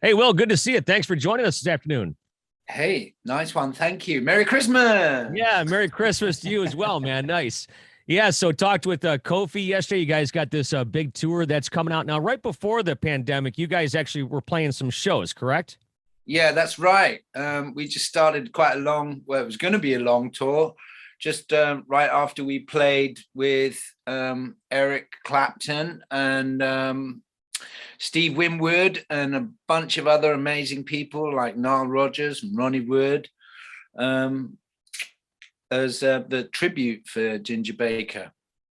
Hey, Will, good to see you. Thanks for joining us this afternoon. Hey, nice one. Thank you. Merry Christmas. Yeah, Merry Christmas to you as well, man. Nice. Yeah, so talked with Kofi yesterday. You guys got this big tour that's coming out now. Right before the pandemic, you guys actually were playing some shows, correct? Yeah, that's right. We just started quite a well, it was going to be a long tour, just right after we played with Eric Clapton and Steve Winwood and a bunch of other amazing people like Nile Rodgers and Ronnie Wood um, as the tribute for Ginger Baker.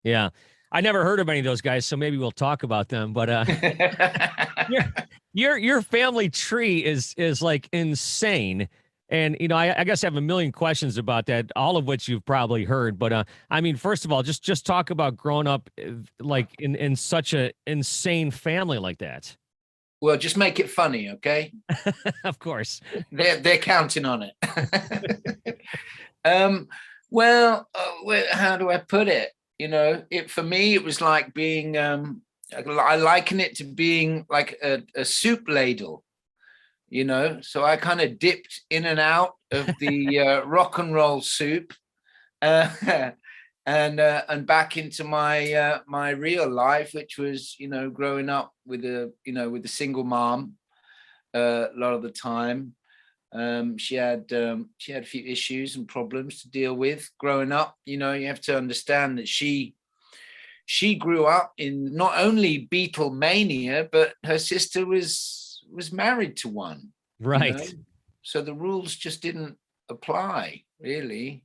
Yeah. I never heard of any of those guys, so maybe we'll talk about them. But your your family tree is like insane. And I guess I have a million questions about that, all of which you've probably heard. But I mean, first of all, just talk about growing up like in such a insane family like that. Well, just make it funny, okay? Of course. They're counting on it. um, how do I put it? It for me, it was like being. I liken it to being like a soup ladle. So I kind of dipped in and out of the rock and roll soup, uh, and back into my real life, which was growing up with a single mom a lot of the time. She had a few issues and problems to deal with growing up. You have to understand that she grew up in not only Beatlemania, but her sister was married to one. Right. So the rules just didn't apply really.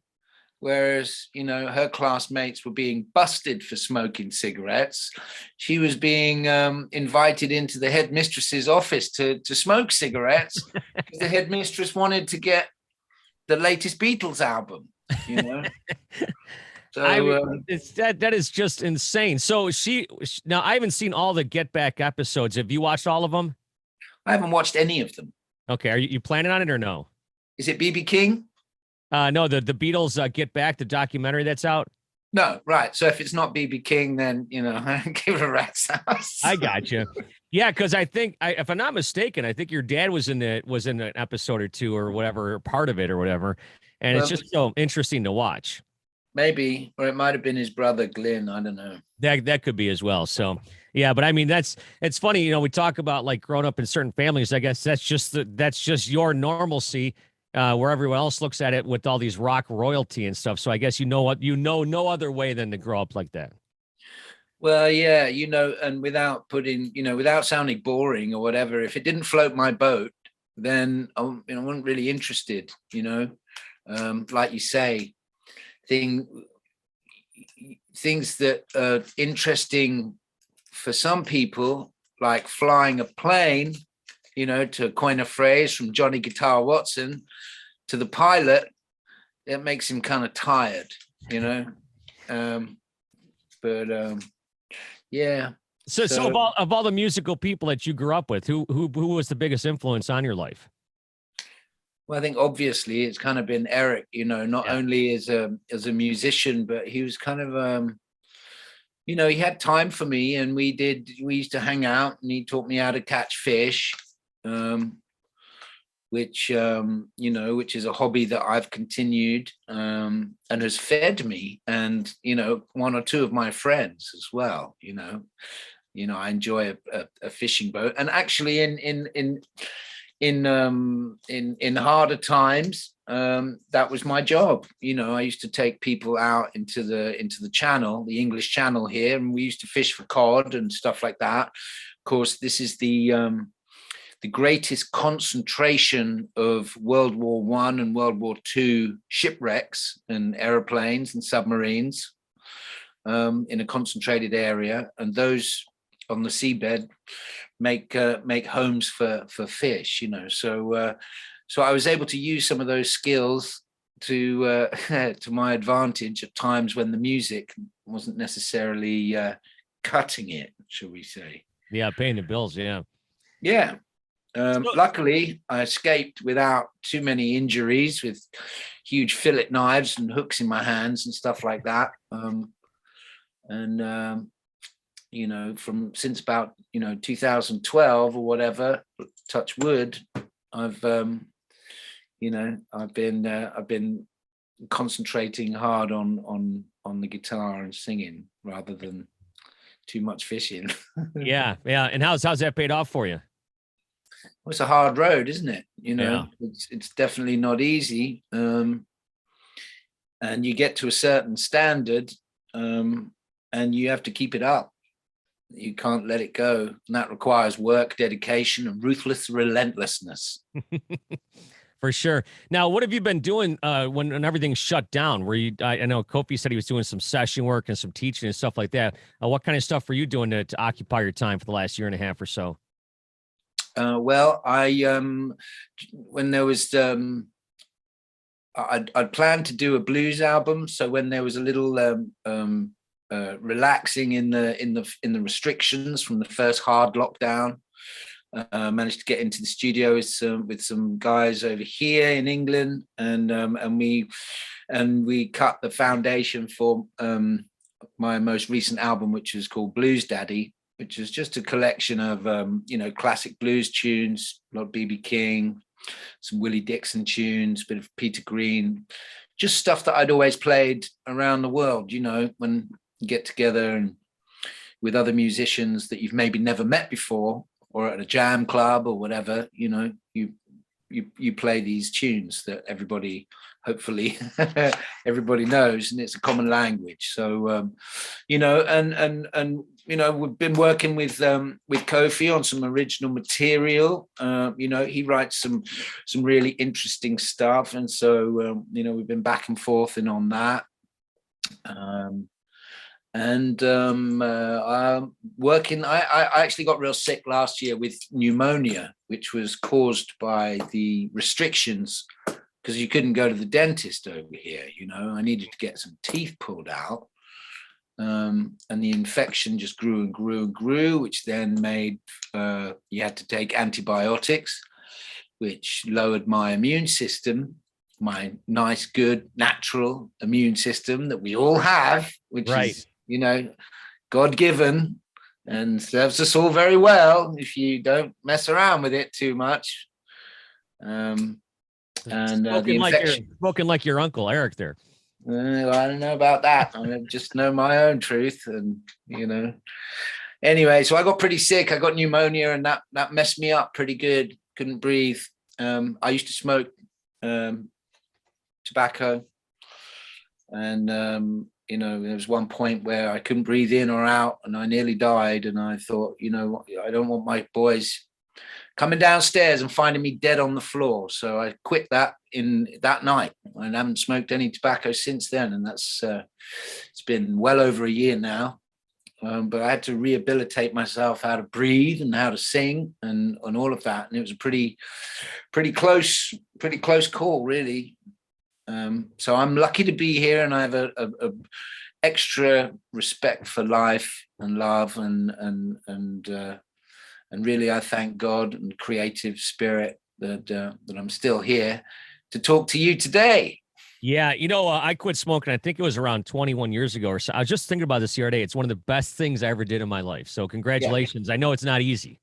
Whereas her classmates were being busted for smoking cigarettes, she was being invited into the headmistress's office to smoke cigarettes because the headmistress wanted to get the latest Beatles album. So I mean, it's that is just insane. So now I haven't seen all the Get Back episodes. Have you watched all of them? I haven't watched any of them. Okay, are you planning on it or no? Is it BB King? No, the Beatles Get Back, the documentary that's out. No, right. So if it's not BB King, then give it a rat's ass. I got you. Yeah, because I think, if I'm not mistaken, I think your dad was in an episode or two or whatever, or part of it or whatever, and it's just so interesting to watch. Maybe, or it might have been his brother Glenn. I don't know. That could be as well. So yeah, but I mean it's funny. We talk about like growing up in certain families. I guess that's just your normalcy. Where everyone else looks at it with all these rock royalty and stuff. So I guess no other way than to grow up like that. Well, yeah, and without sounding boring or whatever, if it didn't float my boat, then I wasn't really interested. Like you say, things that are interesting for some people, like flying a plane, to coin a phrase from Johnny Guitar Watson, to the pilot, it makes him kind of tired, but yeah. So of all the musical people that you grew up with, who was the biggest influence on your life? Well, I think obviously it's kind of been Eric, not only as a musician, but he was kind of he had time for me, and we used to hang out, and he taught me how to catch fish. Which is a hobby that I've continued and has fed me, and one or two of my friends as well. I enjoy a fishing boat, and actually in harder times, that was my job. I used to take people out into the channel, the English Channel here, and we used to fish for cod and stuff like that. Of course, this is the greatest concentration of World War I and World War II shipwrecks and airplanes and submarines in a concentrated area, and those on the seabed make homes for fish. So I was able to use some of those skills to to my advantage at times when the music wasn't necessarily cutting it, shall we say? Yeah, paying the bills. Yeah. Yeah. Luckily, I escaped without too many injuries, with huge fillet knives and hooks in my hands and stuff like that. And you know, since about, you know, 2012 or whatever, touch wood, I've you know, I've been concentrating hard on the guitar and singing rather than too much fishing. Yeah, yeah. And how's that paid off for you? Well, it's a hard road, isn't it? You Yeah. know, it's definitely not easy. And you get to a certain standard, and you have to keep it up. You can't let it go. And that requires work, dedication, and ruthless relentlessness. For sure. Now, what have you been doing when everything's shut down? Were you? I know Kofi said he was doing some session work and some teaching and stuff like that. What kind of stuff were you doing to occupy your time for the last year and a half or so? Well, when there was, I'd planned to do a blues album. So when there was a little relaxing in the restrictions from the first hard lockdown, managed to get into the studio with some guys over here in England, and we cut the foundation for my most recent album, which is called Blues Daddy, which is just a collection of you know, classic blues tunes, a lot of BB King, some Willie Dixon tunes, a bit of Peter Green, just stuff that I'd always played around the world. You know, when you get together and with other musicians that you've maybe never met before, or at a jam club or whatever, you know, you play these tunes that everybody, hopefully everybody knows, and it's a common language. So you know, and you know, we've been working with Kofi on some original material. You know, he writes some really interesting stuff, and so you know, we've been back and forth and on that. And I'm working. I actually got real sick last year with pneumonia, which was caused by the restrictions, because you couldn't go to the dentist over here. You know, I needed to get some teeth pulled out, and the infection just grew and grew and grew, which then made you had to take antibiotics, which lowered my immune system, my nice, good, natural immune system that we all have, which is, you know, God-given and serves us all very well if you don't mess around with it too much. And the infection. Spoken like your uncle Eric there. I don't know about that. I just know my own truth, and you know. Anyway, so I got pretty sick. I got pneumonia, and that messed me up pretty good. Couldn't breathe. I used to smoke tobacco, and you know, there was one point where I couldn't breathe in or out, and I nearly died. And I thought, you know, I don't want my boys coming downstairs and finding me dead on the floor. So I quit that night, and haven't smoked any tobacco since then. And that's it's been well over a year now. But I had to rehabilitate myself, how to breathe and how to sing and all of that. And it was a pretty close call, really. So I'm lucky to be here, and I have a extra respect for life and love, and really I thank God and creative spirit that I'm still here to talk to you today. Yeah, you know, I quit smoking. I think it was around 21 years ago or so. I was just thinking about this the other day. It's one of the best things I ever did in my life. So congratulations. Yeah. I know it's not easy.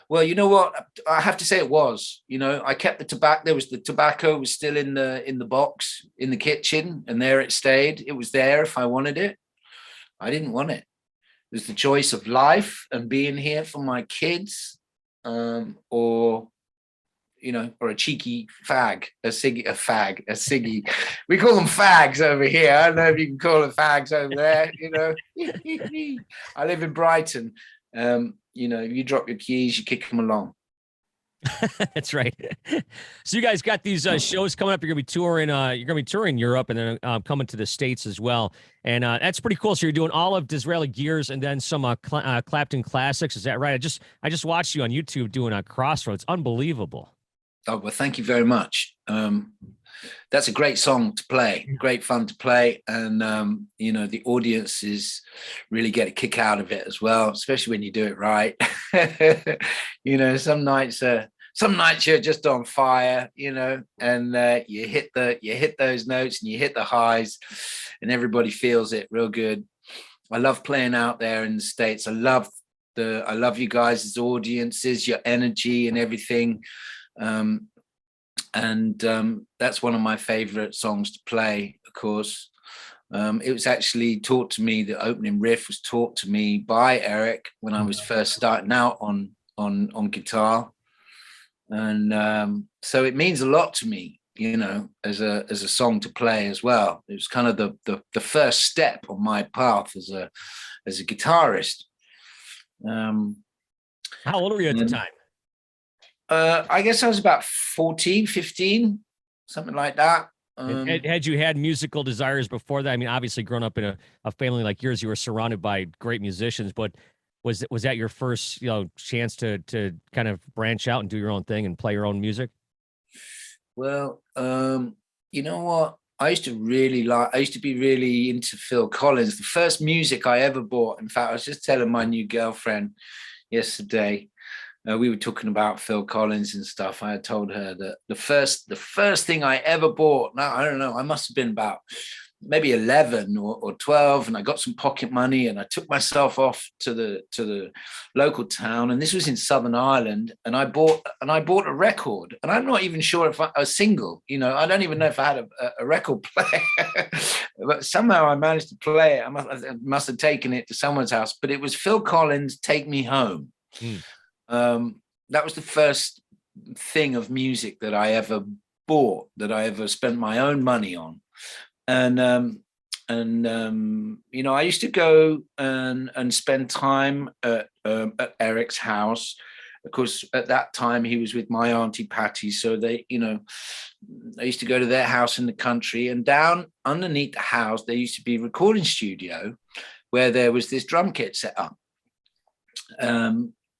Well, you know what? I have to say it was. You know, I kept the tobacco. The tobacco was still in the box in the kitchen, and there it stayed. It was there if I wanted it. I didn't want it. It was the choice of life and being here for my kids, or you know, or a cheeky fag, a ciggy. We call them fags over here. I don't know if you can call them fags over there. You know, I live in Brighton. You know, you drop your keys, you kick them along. That's right. So you guys got these shows coming up. You're gonna be touring Europe, and then coming to the States as well. And that's pretty cool. So you're doing all of Disraeli Gears and then some Clapton classics. Is that right? I just watched you on YouTube doing a Crossroads. Unbelievable. Oh, well, thank you very much. That's a great song to play, great fun to play. And, you know, the audiences really get a kick out of it as well, especially when you do it right. You know, some nights you're just on fire, you know, and you hit those notes and you hit the highs, and everybody feels it real good. I love playing out there in the States. I love you guys' audiences, your energy and everything. That's one of my favorite songs to play, of course. It was actually taught to me, the opening riff was taught to me by Eric when I was first starting out on guitar. And so it means a lot to me, you know, as a song to play as well. It was kind of the first step on my path as a guitarist. How old were you at the time? I guess I was about 14, 15, something like that. Had you had musical desires before that? I mean, obviously growing up in a family like yours, you were surrounded by great musicians, but was that your first, chance to kind of branch out and do your own thing and play your own music? Well, you know what? I used to be really into Phil Collins. The first music I ever bought, in fact, I was just telling my new girlfriend yesterday, we were talking about Phil Collins and stuff. I had told her that the first thing I ever bought, now I don't know, I must have been about maybe 11 or 12, and I got some pocket money and I took myself off to the local town, and this was in Southern Ireland, and I bought a record, and I'm not even sure if I was single, you know, I don't even know if I had a record player, but somehow I managed to play it. I must have taken it to someone's house, but it was Phil Collins' Take Me Home. That was the first thing of music that I ever bought, that I ever spent my own money on. And you know, I used to go and spend time at Eric's house. Of course, at that time he was with my Auntie Patty, so they, you know, I used to go to their house in the country, and down underneath the house there used to be a recording studio where there was this drum kit set up.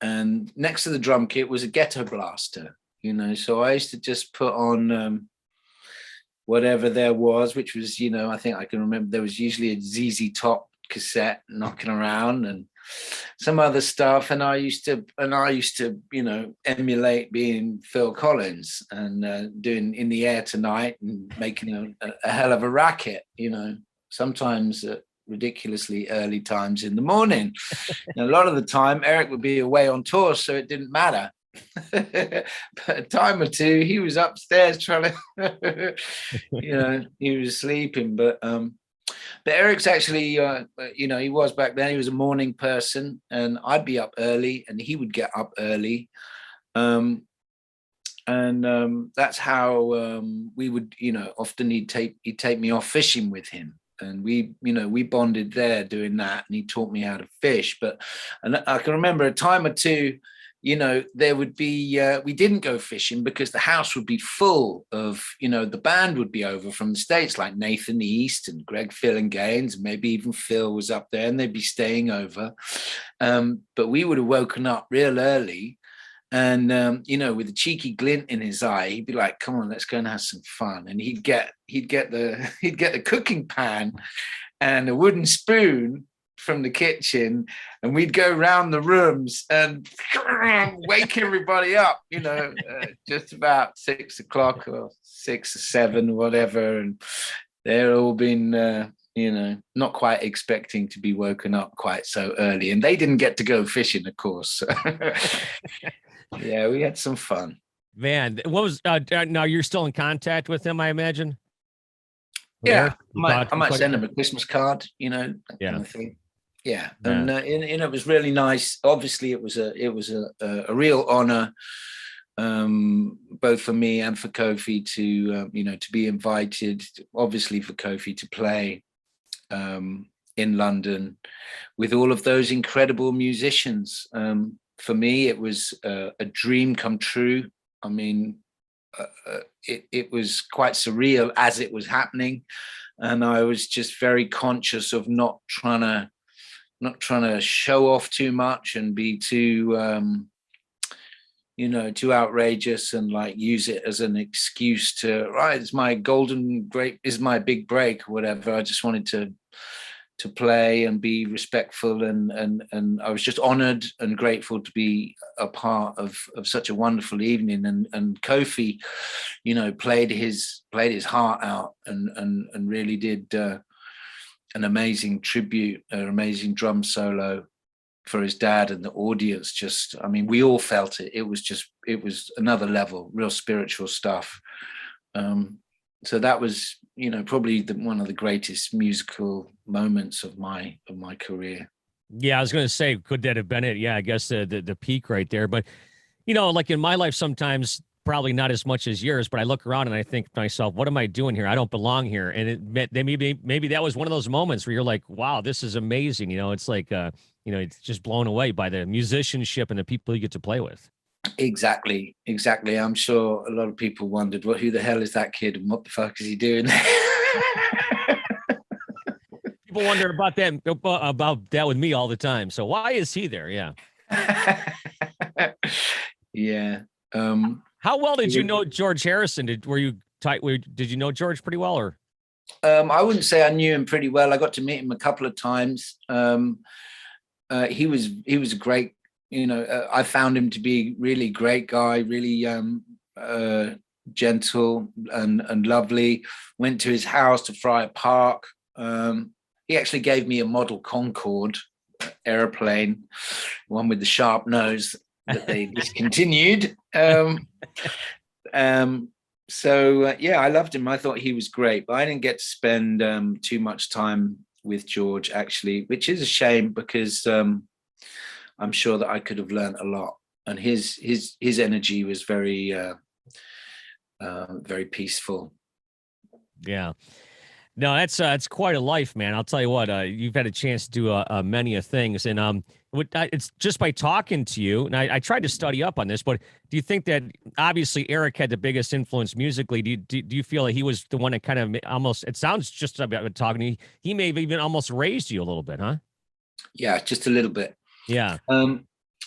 And next to the drum kit was a ghetto blaster, you know, so I used to just put on whatever there was, which was, you know, I think I can remember there was usually a ZZ Top cassette knocking around and some other stuff. And I used to, you know, emulate being Phil Collins and doing In the Air Tonight and making a hell of a racket, you know, sometimes at ridiculously early times in the morning. And a lot of the time Eric would be away on tour, so it didn't matter. But a time or two he was upstairs trying to you know, he was sleeping. But Eric's actually you know, he was back then, he was a morning person, and I'd be up early and he would get up early. That's how we would, you know, often he'd take me off fishing with him, and we, you know, we bonded there doing that, and he taught me how to fish. And I can remember a time or two, you know, there would be, we didn't go fishing because the house would be full of, you know, the band would be over from the States, like Nathan East and Greg Phil and Gaines, and maybe even Phil was up there, and they'd be staying over. But we would have woken up real early, and you know, with a cheeky glint in his eye, he'd be like, "Come on, let's go and have some fun." And he'd get the cooking pan and a wooden spoon from the kitchen, and we'd go around the rooms and wake everybody up, you know, just about 6 o'clock or 6 or 7 or whatever, and they're all been you know, not quite expecting to be woken up quite so early, and they didn't get to go fishing, of course. Yeah, we had some fun. Man, what was now you're still in contact with him, I imagine? Yeah, I might send him a Christmas card, you know, that yeah. kind of thing. Yeah, and it was really nice. Obviously, it was a real honor, both for me and for Kofi to you know, to be invited. Obviously, for Kofi to play in London with all of those incredible musicians. For me, it was a dream come true. I mean, it was quite surreal as it was happening, and I was just very conscious of not trying to show off too much and be too you know, too outrageous and like use it as an excuse to, right, it's my is my big break or whatever. I just wanted to play and be respectful, and I was just honored and grateful to be a part of such a wonderful evening. And Kofi, you know, played his heart out and really did an amazing tribute, an amazing drum solo for his dad, and the audience just, I mean, we all felt it. It was another level, real spiritual stuff. So that was, you know, probably one of the greatest musical moments of my career. Yeah, I was going to say, could that have been it? Yeah, I guess the peak right there. But you know, like in my life, sometimes probably not as much as yours, but I look around and I think to myself, what am I doing here? I don't belong here. And maybe that was one of those moments where you're like, wow, this is amazing. You know, it's like, you know, it's just blown away by the musicianship and the people you get to play with. Exactly. I'm sure a lot of people wondered, well, who the hell is that kid and what the fuck is he doing? People wonder about that with me all the time. So why is he there? Yeah. Yeah. How well did you know George Harrison? Did you know George pretty well, or? I wouldn't say I knew him pretty well. I got to meet him a couple of times. He was a great, you know, I found him to be really great guy, really gentle and lovely. Went to his house to Friar Park. He actually gave me a model Concorde airplane, one with the sharp nose that they discontinued. So yeah, I loved him. I thought he was great, but I didn't get to spend too much time with George, actually, which is a shame, because I'm sure that I could have learned a lot. And his energy was very very peaceful. Yeah. No, that's quite a life, man. I'll tell you what, you've had a chance to do many of things, and it's just by talking to you. And I tried to study up on this, but do you think that obviously Eric had the biggest influence musically? Do you feel like he was the one that kind of almost? It sounds just about talking to you, he may have even almost raised you a little bit, huh? Yeah, just a little bit. Yeah.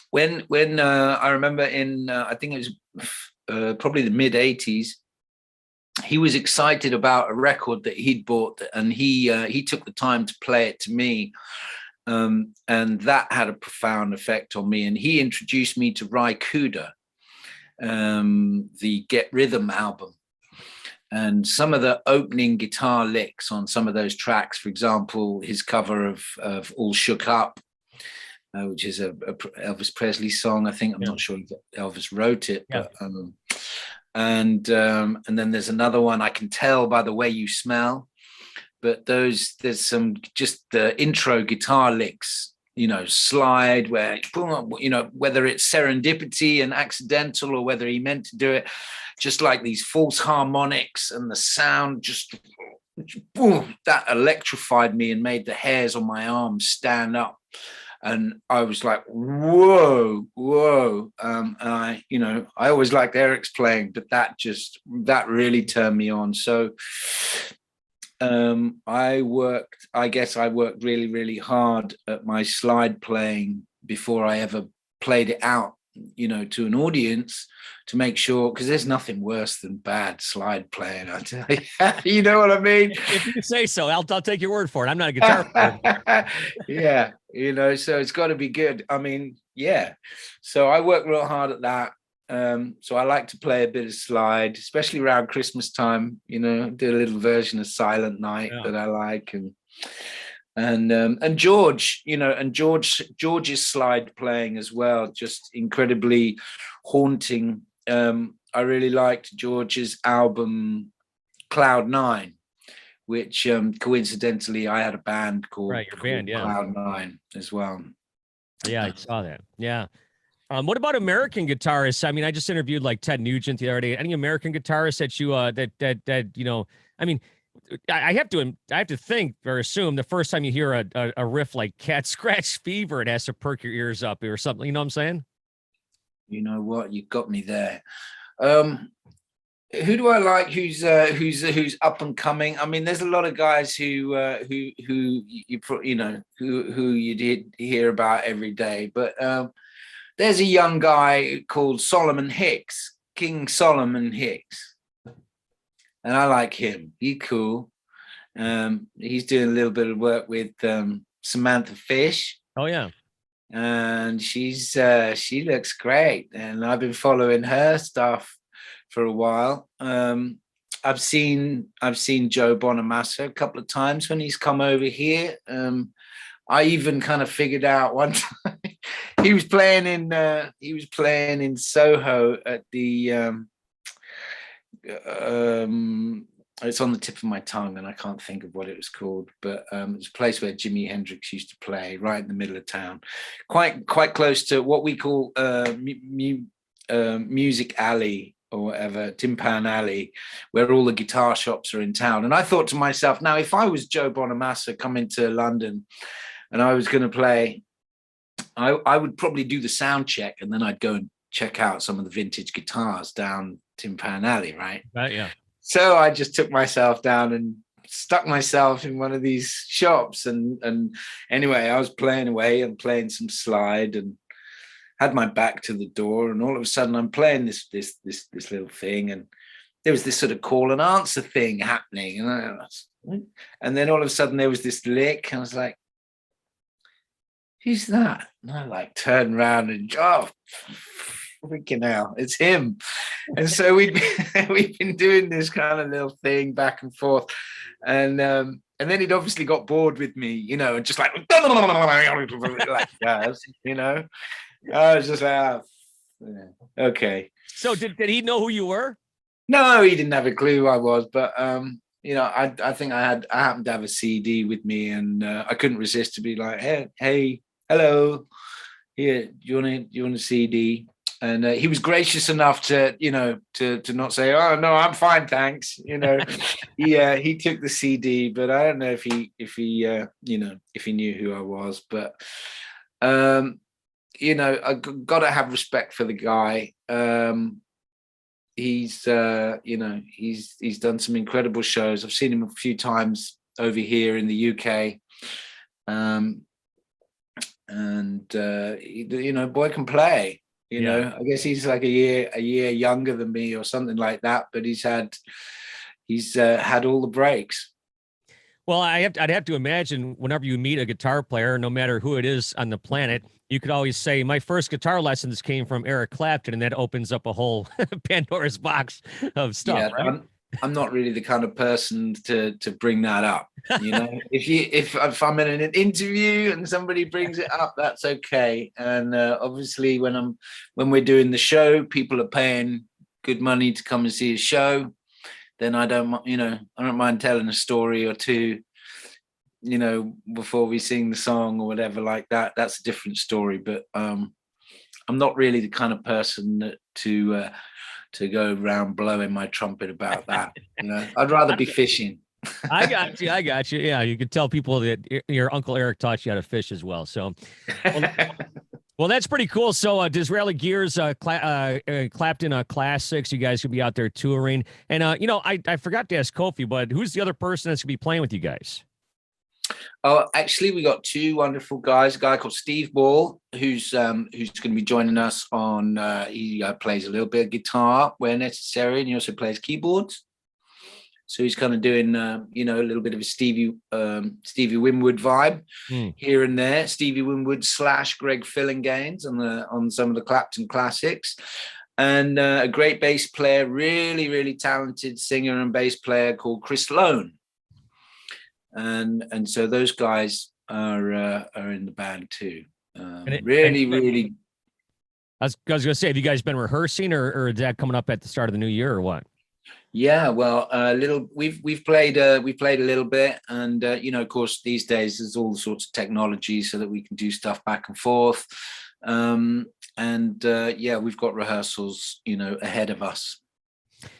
When I remember in I think it was probably the mid-80s, he was excited about a record that he'd bought, and he took the time to play it to me, and that had a profound effect on me. And he introduced me to Ry Cooder, the Get Rhythm album, and some of the opening guitar licks on some of those tracks. For example, his cover of All Shook Up, which is a Elvis Presley song. I think, I'm not sure if Elvis wrote it, but and then there's another one, I Can Tell by the Way You Smell. But there's some just the intro guitar licks, you know, Slide, where, you know, whether it's serendipity and accidental or whether he meant to do it, just like these false harmonics and the sound just boom, that electrified me and made the hairs on my arms stand up. And I was like, whoa. And I always liked Eric's playing, but that really turned me on. So I worked really, really hard at my slide playing before I ever played it out, you know, to an audience, to make sure, because there's nothing worse than bad slide playing, I tell you. You know what I mean? If you say so, I'll take your word for it. I'm not a guitar player. Yeah, you know, so it's got to be good. I mean, yeah. So I work real hard at that. So I like to play a bit of slide, especially around Christmas time, you know, do a little version of Silent Night that I like. And George, you know, and George's slide playing as well, just incredibly haunting. I really liked George's album Cloud 9, which coincidentally I had a band called, Cloud 9 as well. Yeah, I saw that. Yeah. What about American guitarists? I mean, I just interviewed like Ted Nugent the other day. Any American guitarists that you that you know? I mean, I have to think or assume the first time you hear a riff like Cat Scratch Fever, it has to perk your ears up or something. You know what I'm saying? You know what? You got me there. Who do I like? Who's up and coming? I mean, there's a lot of guys who you did hear about every day, but there's a young guy called Solomon Hicks, King Solomon Hicks, and I like him. He's cool. He's doing a little bit of work with Samantha Fish. Oh yeah. And she looks great, and I've been following her stuff for a while. I've seen Joe Bonamassa a couple of times when he's come over here. I even kind of figured out one time he was playing in Soho at the it's on the tip of my tongue and I can't think of what it was called, but it's a place where Jimi Hendrix used to play, right in the middle of town, quite close to what we call Music Alley or whatever, Timpan Alley, where all the guitar shops are in town. And I thought to myself, now if I was Joe Bonamassa coming to London and I was going to play, I would probably do the sound check and then I'd go and check out some of the vintage guitars down Timpan Alley, right? Yeah. So I just took myself down and stuck myself in one of these shops. And anyway, I was playing away and playing some slide and had my back to the door. And all of a sudden I'm playing this little thing. And there was this sort of call and answer thing happening. And then all of a sudden there was this lick. And I was like, who's that? And I like turned around and, oh, freaking hell, it's him. And so we've been doing this kind of little thing back and forth. And then he'd obviously got bored with me, you know, and just like that, you know. I was just like, oh, okay. So did he know who you were? No, he didn't have a clue who I was, but you know, I think I happened to have a CD with me, and I couldn't resist to be like, hey, hello, here, do you want a CD? And he was gracious enough to, you know, to not say, oh no, I'm fine, thanks. You know, he took the CD, but I don't know if he you know, if he knew who I was. But you know, I got to have respect for the guy. He's you know, he's done some incredible shows. I've seen him a few times over here in the UK. You know, boy can play. You know, I guess he's like a year younger than me or something like that, but he's had all the breaks. Well, I'd have to imagine whenever you meet a guitar player, no matter who it is on the planet, you could always say, my first guitar lessons came from Eric Clapton, and that opens up a whole Pandora's box of stuff. Yeah, right? I'm not really the kind of person to bring that up. You know, if I'm in an interview and somebody brings it up, that's okay. And obviously, when we're doing the show, people are paying good money to come and see a show. Then I don't mind telling a story or two, you know, before we sing the song or whatever like that. That's a different story. But I'm not really the kind of person to go around blowing my trumpet about that. You know, I'd rather be fishing. I got you. Yeah, you could tell people that your Uncle Eric taught you how to fish as well. So, well, that's pretty cool. So, Disraeli Gears, Clapton Classics, you guys could be out there touring. And, you know, I forgot to ask Kofi, but who's the other person that's going to be playing with you guys? Oh, actually, we got two wonderful guys. A guy called Steve Ball, who's going to be joining us on. He plays a little bit of guitar where necessary, and he also plays keyboards. So he's kind of doing, you know, a little bit of a Stevie Winwood vibe here and there. Stevie Winwood / Greg Fillinganes on some of the Clapton classics, and a great bass player, really, really talented singer and bass player called Chris Lone. And so those guys are in the band too. Really. I was going to say, have you guys been rehearsing, or is that coming up at the start of the new year, or what? Yeah, well, we've played a little bit, and you know, of course, these days there's all sorts of technology so that we can do stuff back and forth. Yeah, we've got rehearsals, you know, ahead of us.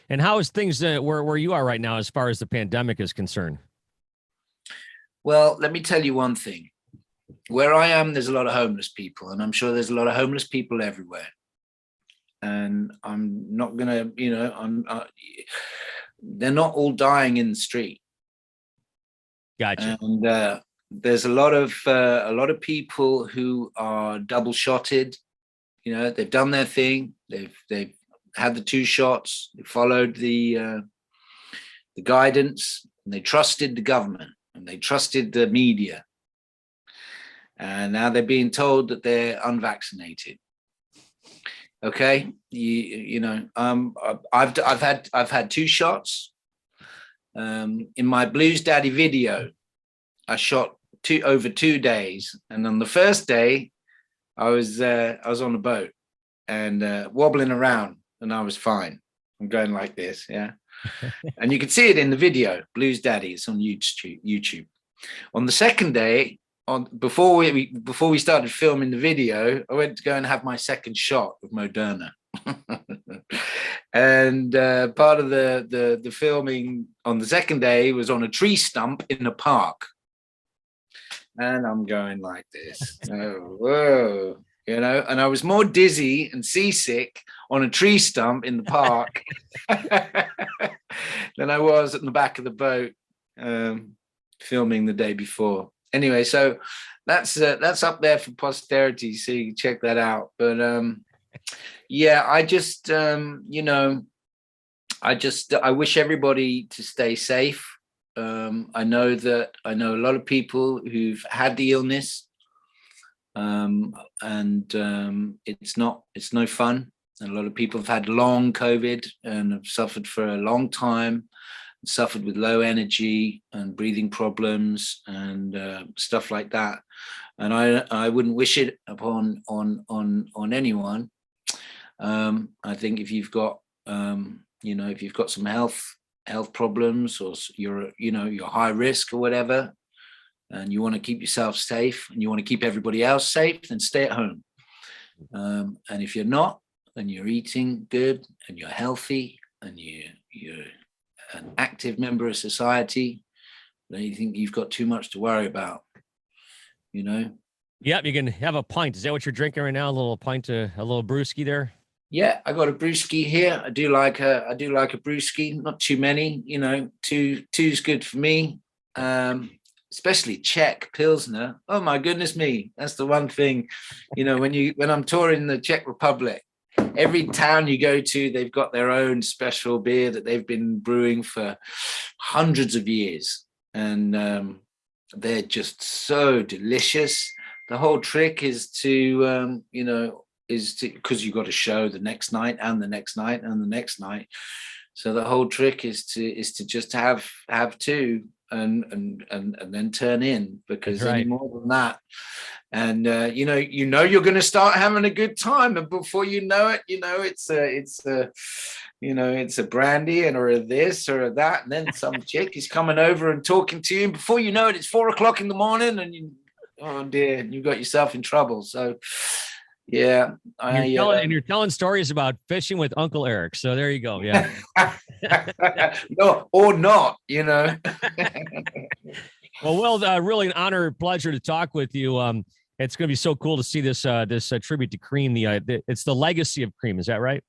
And how is things where you are right now as far as the pandemic is concerned? Well, let me tell you one thing. Where I am, there's a lot of homeless people, and I'm sure there's a lot of homeless people everywhere. And I'm not gonna, you know, they're not all dying in the street. Gotcha. And there's a lot of people who are double shotted. You know, they've done their thing. They've had the 2 shots. They followed the guidance, and they trusted the government, and they trusted the media. And now they're being told that they're unvaccinated. Okay, you know, I've had 2 shots. in my Blues Daddy video, I shot over 2 days, and on the first day, I was on a boat and wobbling around, and I was fine. I'm going like this, yeah. And you can see it in the video, Blues Daddy. It's on YouTube. On the second day, before we started filming the video, I went to go and have my second shot of Moderna. And part of the filming on the second day was on a tree stump in a park. And I'm going like this. Oh, whoa. You know, and I was more dizzy and seasick on a tree stump in the park than I was at the back of the boat filming the day before. Anyway, so that's up there for posterity, so you can check that out. But yeah, I just you know, I wish everybody to stay safe. I know a lot of people who've had the illness. It's no fun. A lot of people have had long COVID and have suffered for a long time, suffered with low energy and breathing problems and stuff like that. And I wouldn't wish it upon anyone. I think if you've got if you've got some health problems, or you're high risk or whatever, and you want to keep yourself safe and you want to keep everybody else safe, then stay at home. And if you're not, then you're eating good and you're healthy and you're an active member of society, then you think you've got too much to worry about, you know? Yep, you can have a pint. Is that what you're drinking right now? A little pint, a little brewski there? Yeah, I got a brewski here. I do like a brewski, not too many, you know, two's good for me. Especially Czech Pilsner. Oh my goodness me. That's the one thing, you know, when I'm touring the Czech Republic, every town you go to, they've got their own special beer that they've been brewing for hundreds of years. And they're just so delicious. The whole trick is to, because you've got to show the next night and the next night and the next night. So the whole trick is to just have two and then turn in, because any more than that, and you're going to start having a good time, and before you know it, it's a brandy or a this or a that, and then some chick is coming over and talking to you, and before you know it, it's 4 o'clock in the morning, and oh dear, you got yourself in trouble. So yeah, you're telling stories about fishing with Uncle Eric. So there you go. Yeah. No, or not, you know. Well, Will, really an honor, pleasure to talk with you. It's going to be so cool to see this tribute to Cream. It's the legacy of Cream. Is that right?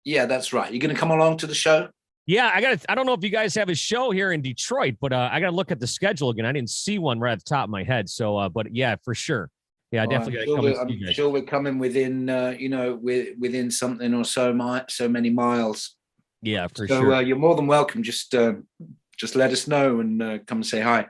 Yeah, that's right. You're going to come along to the show? Yeah, I don't know if you guys have a show here in Detroit, but I got to look at the schedule again. I didn't see one right at the top of my head. So, but yeah, for sure. Yeah, definitely. I'm sure we're coming within, within something or so many miles. Yeah, for sure. So you're more than welcome. Just let us know and come and say hi.